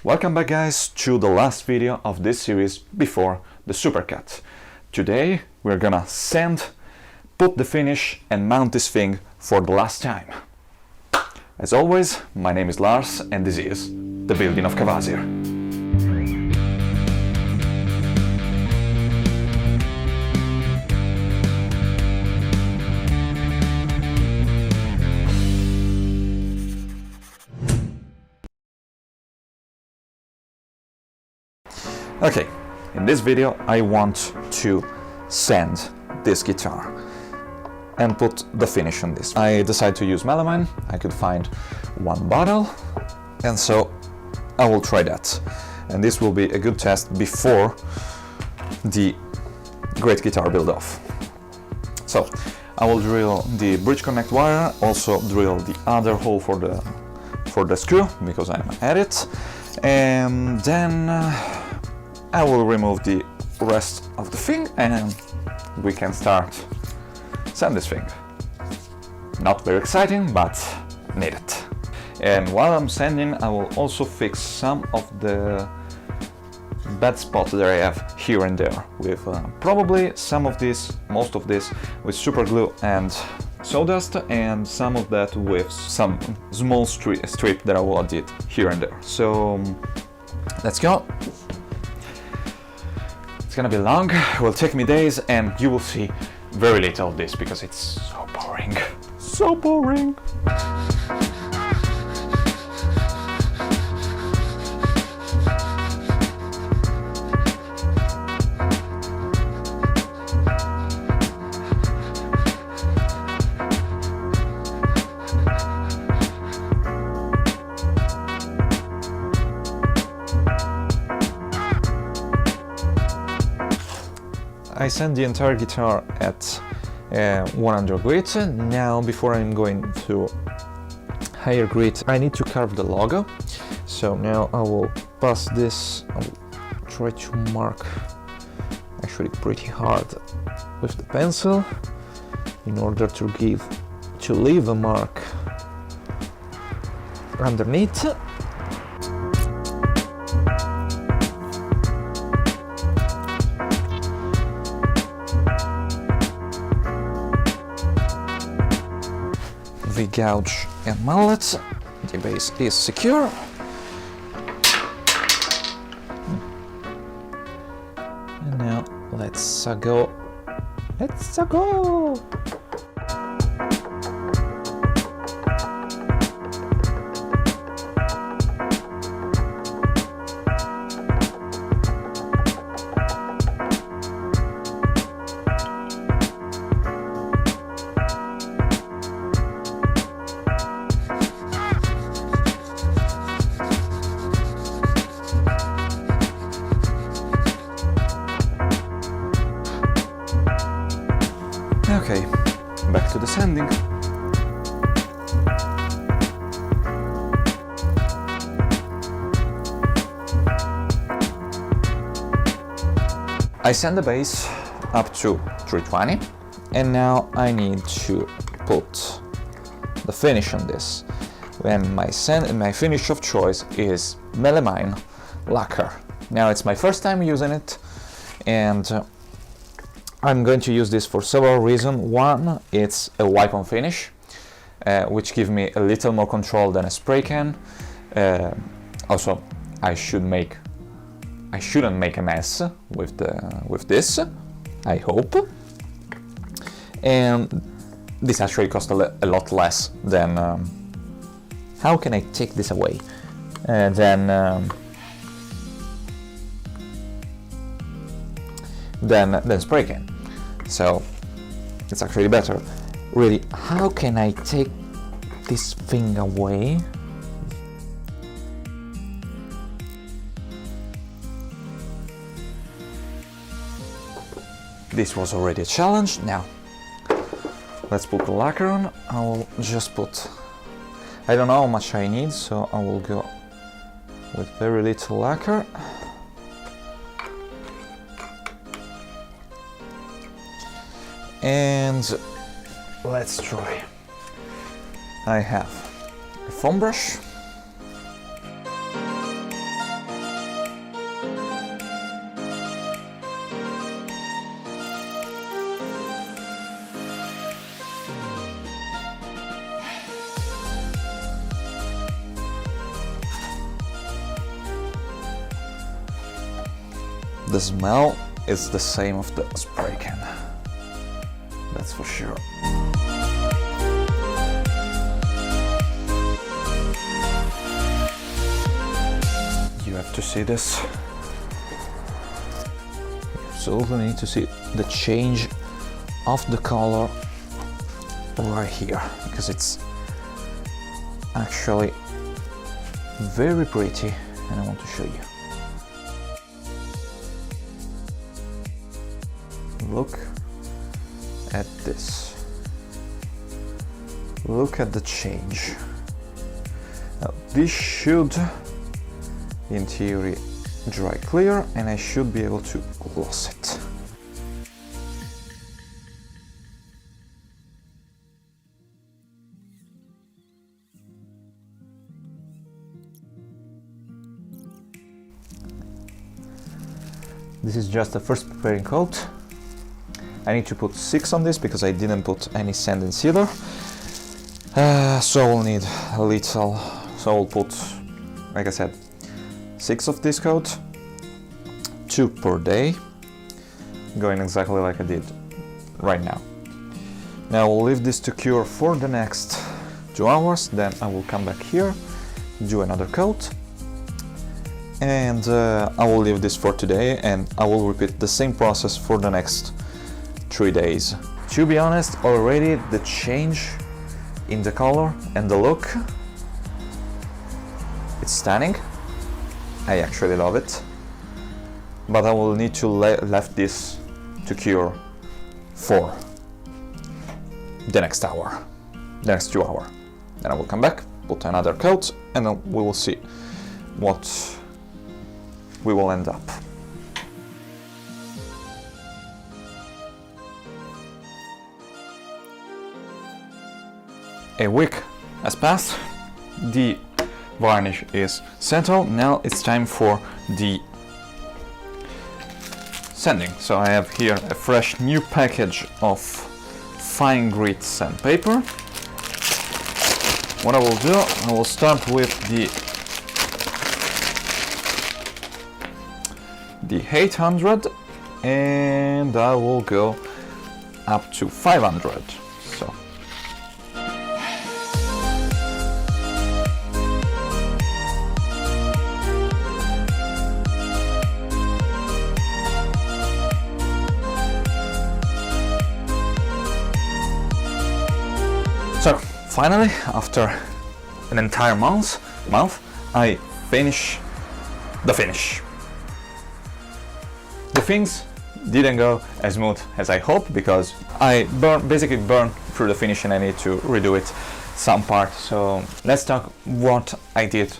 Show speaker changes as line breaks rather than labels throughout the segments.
Welcome back guys to the last video of this series before the supercut. Today we're gonna sand, put the finish and mount this thing for the last time. As always, my name is Lars and this is the Building of Kvasir. Okay, in this video I want to sand this guitar and put the finish on this. I decided to use melamine. I could find one bottle and so I will try that. And this will be a good test before the great guitar build off. So I will drill the bridge connect wire, also drill the other hole for the screw because I'm at it, and then I will remove the rest of the thing and we can start sand this thing. Not very exciting, but needed. And while I'm sanding, I will also fix some of the bad spots that I have here and there with probably some of this, most of this with super glue and sawdust, and some of that with some small strip that I will add here and there. So let's go. It's gonna be long, it will take me days, and you will see very little of this because it's so boring. So boring! I sand the entire guitar at 100 grit. Now, before I'm going to higher grit, I need to carve the logo. So now I will pass this, I will try to mark actually pretty hard with the pencil in order to leave a mark underneath. We gouge and mallet, the base is secure. And now let's go. Let's go! Okay, back to the sanding. I sand the base up to 320 and now I need to put the finish on this. And my finish of choice is melamine lacquer. Now it's my first time using it, and I'm going to use this for several reasons. One, it's a wipe-on finish, which gives me a little more control than a spray can. Also, I shouldn't make a mess with this, I hope. And this actually costs a lot less than. How can I take this away? Than spray can. So it's actually better. Really, how can I take this thing away? This was already a challenge. Now let's put the lacquer on. I will just put, I don't know how much I need, so I will go with very little lacquer. And let's try. I have a foam brush. the smell is the same of the spray can. That's for sure. You have to see this. You absolutely need to see the change of the color right here, because it's actually very pretty, and I want to show you. Look at this. Look at the change. Now, this should, in theory, dry clear, and I should be able to gloss it. This is just the first preparing coat. I need to put 6 on this because I didn't put any sand and sealer. So we'll need a little. So I'll put, like I said, 6 of this coat, 2 per day, going exactly like I did right now. Now we'll leave this to cure for the next 2 hours, then I will come back here, do another coat, and I will leave this for today, and I will repeat the same process for the next 3 days. To be honest, already the change in the color and the look, it's stunning. I actually love it, but I will need to left this to cure for the next hour, the next 2 hours. Then I will come back, put another coat, and then we will see what we will end up. A week has passed, the varnish is settled, now it's time for the sanding. So I have here a fresh new package of fine grit sandpaper. What I will do, I will start with the 800, and I will go up to 500. So finally, after an entire month, I finish the finish. The things didn't go as smooth as I hoped because I basically burned through the finish and I need to redo it some part. So let's talk what I did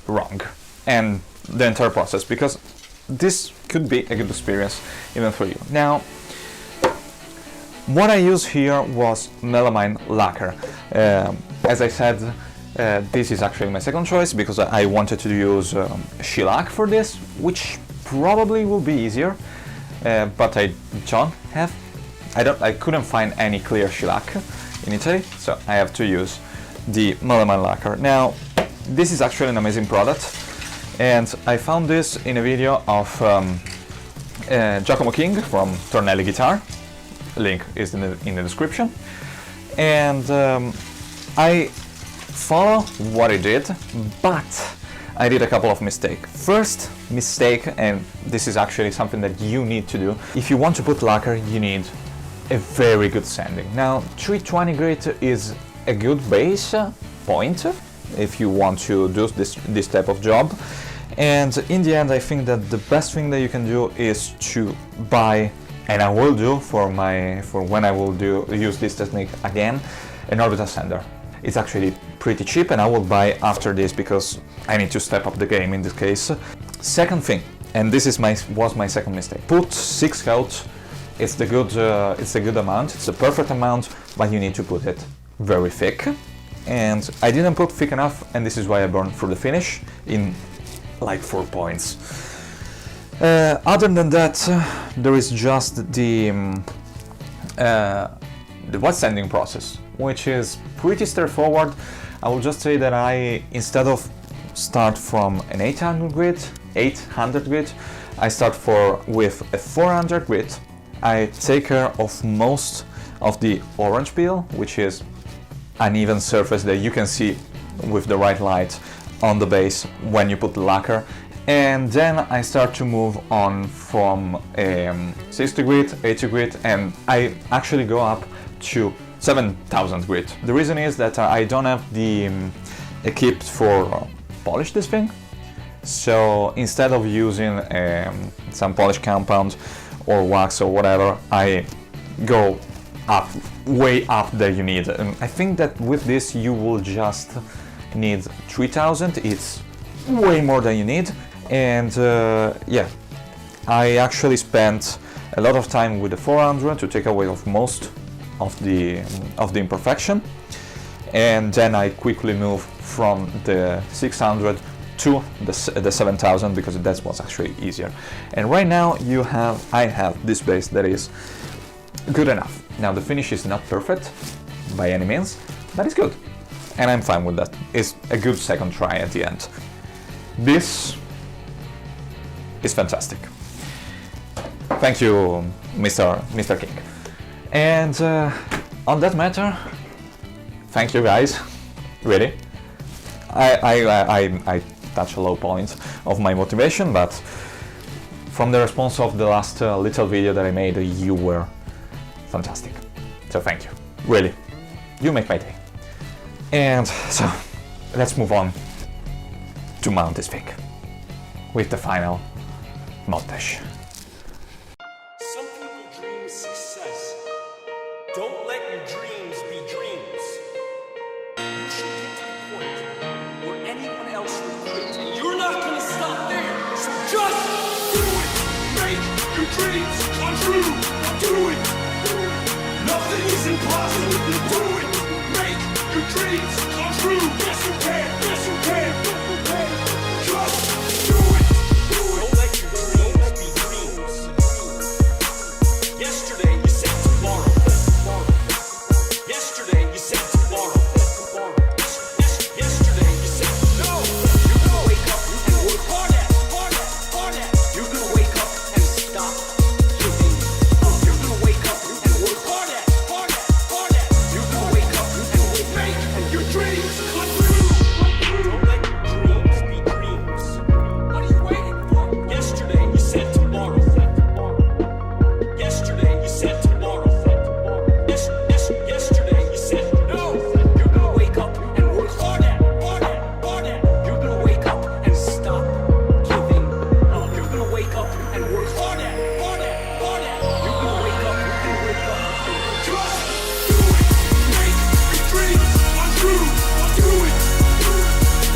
wrong and the entire process, because this could be a good experience even for you. Now, what I used here was melamine lacquer. As I said, this is actually my second choice because I wanted to use shellac for this, which probably will be easier, but I don't have. I couldn't find any clear shellac in Italy, so I have to use the melamine lacquer. Now, this is actually an amazing product, and I found this in a video of Giacomo King from Tornelli Guitar. Link is in the description, and I follow what I did, but I did a couple of mistakes. First mistake, and this is actually something that you need to do if you want to put lacquer, you need a very good sanding. Now 320 grit is a good base point if you want to do this type of job, and in the end I think that the best thing that you can do is to buy, and I will do for when I will use this technique again, an orbital sander. It's actually pretty cheap, and I will buy after this because I need to step up the game in this case. Second thing, and this is was my second mistake. Put 6 coats. It's the good amount. It's the perfect amount, but you need to put it very thick. And I didn't put thick enough, and this is why I burned through the finish in like 4 points. Other than that, there is just the wet sanding process, which is pretty straightforward. I will just say that instead of start from an 800 grit, 800 grit. I start with a 400 grit. I take care of most of the orange peel, which is an even surface that you can see with the right light on the base when you put the lacquer. And then I start to move on from 60 grit, 80 grit, and I actually go up to 7000 grit. The reason is that I don't have the equipped for polish this thing. So instead of using some polish compound or wax or whatever, I go up, way up that you need. I think that with this you will just need 3000. It's way more than you need. And yeah, I actually spent a lot of time with the 400 to take away of most of the imperfection, and then I quickly move from the 600 to the 7000 because that was actually easier. And right now I have this base that is good enough. Now the finish is not perfect by any means, but it's good, and I'm fine with that. It's a good second try at the end. This is fantastic. Thank you, Mr. King. And on that matter, thank you guys. Really, I touch a low point of my motivation, but from the response of the last little video that I made, you were fantastic. So thank you. Really, you make my day. And so let's move on to mount this thing with the final montage.
Some people dream success. Don't let your dreams be dreams. You should get to the point where anyone else will quit, and you're not gonna stop there. So just do it. Make your dreams come true. Do it. Nothing is impossible. Do it. Make your dreams come true. Yes you can. Yes you can. Just do it. Don't let your dreams be dreams. Yesterday you said tomorrow. Yesterday you said tomorrow. Yesterday you said no. You're gonna wake up and work hard at. You're gonna wake up and stop giving up. You're gonna wake up and work hard at. You're gonna wake up and make your dreams come true. Don't let your dreams be dreams. What are you waiting for? Yesterday you said tomorrow. Yesterday you said tomorrow. Yesterday you said no. You're gonna wake up and work hard at. You're gonna wake up and stop giving up. You're gonna wake up and work hard at. You're gonna wake up and wake up. Just do it. Make your dreams come true. Do it.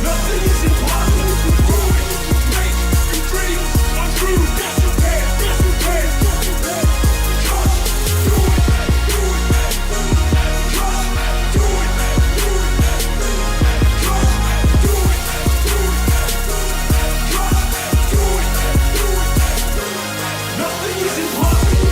Nothing is impossible. Do it. Make your dreams come true. Yes you can. Yes you can. Just do it. Do it. Just do it. Just do it. Just do it. Nothing is impossible.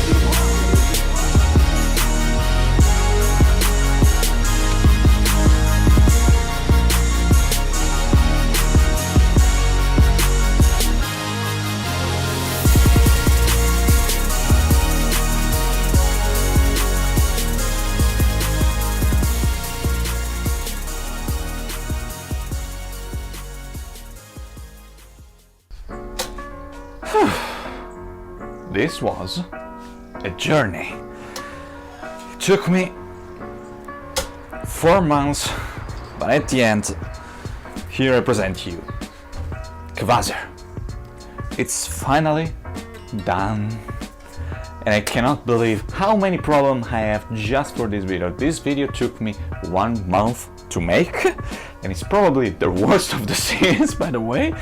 This was a journey. It took me 4 months, but at the end, here I present you Kvasir. It's finally done, and I cannot believe how many problems I have just for this video. This video took me 1 month to make, and it's probably the worst of the series, by the way.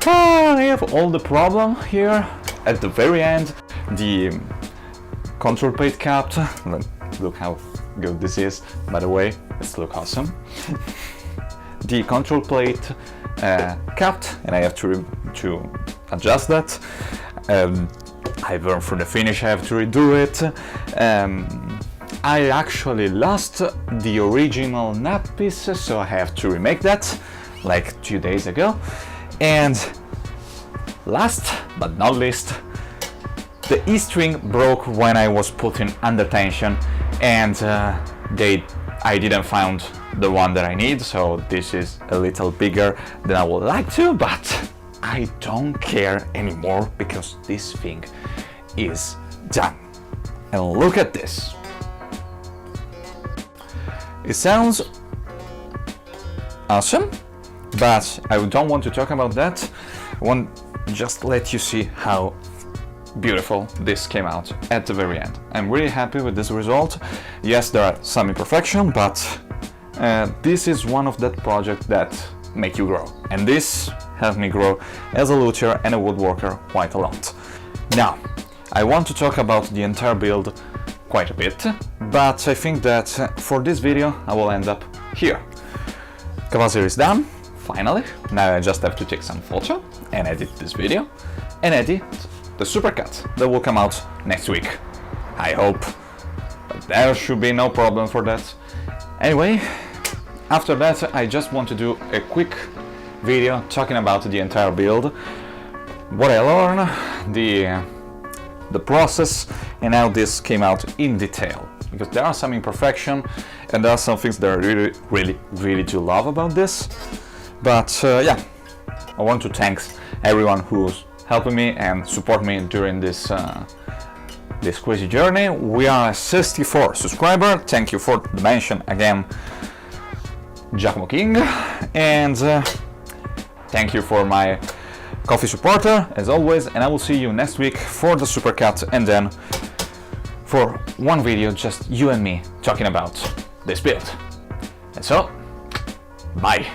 I have all the problem here at the very end. The control plate capped. Look how good this is, by the way. It's look awesome. The control plate capped, and I have to adjust that. I burned through the finish. I have to redo it. I actually lost the original nap piece, so I have to remake that like 2 days ago. And Last but not least, the E-string broke when I was putting under tension, and I didn't find the one that I need, so this is a little bigger than I would like to, but I don't care anymore because this thing is done. And look at this. It sounds awesome, but I don't want to talk about that. I want to just let you see how beautiful this came out at the very end. I'm really happy with this result. Yes, there are some imperfections, but this is one of that projects that make you grow. And this helped me grow as a luthier and a woodworker quite a lot. Now, I want to talk about the entire build quite a bit, but I think that for this video I will end up here. Kvasir is done, finally. Now I just have to take some photo and edit this video and edit the supercut that will come out next week. I hope, but there should be no problem for that. Anyway, after that I just want to do a quick video talking about the entire build, what I learned, the process, and how this came out in detail, because there are some imperfections and there are some things that I really do love about this. But yeah, I want to thank everyone who's helping me and support me during this this crazy journey. We are 64 subscribers. Thank you for the mention again, Giacomo King, and thank you for my coffee supporter as always, and I will see you next week for the supercut, and then for one video just you and me talking about this build. And so, bye!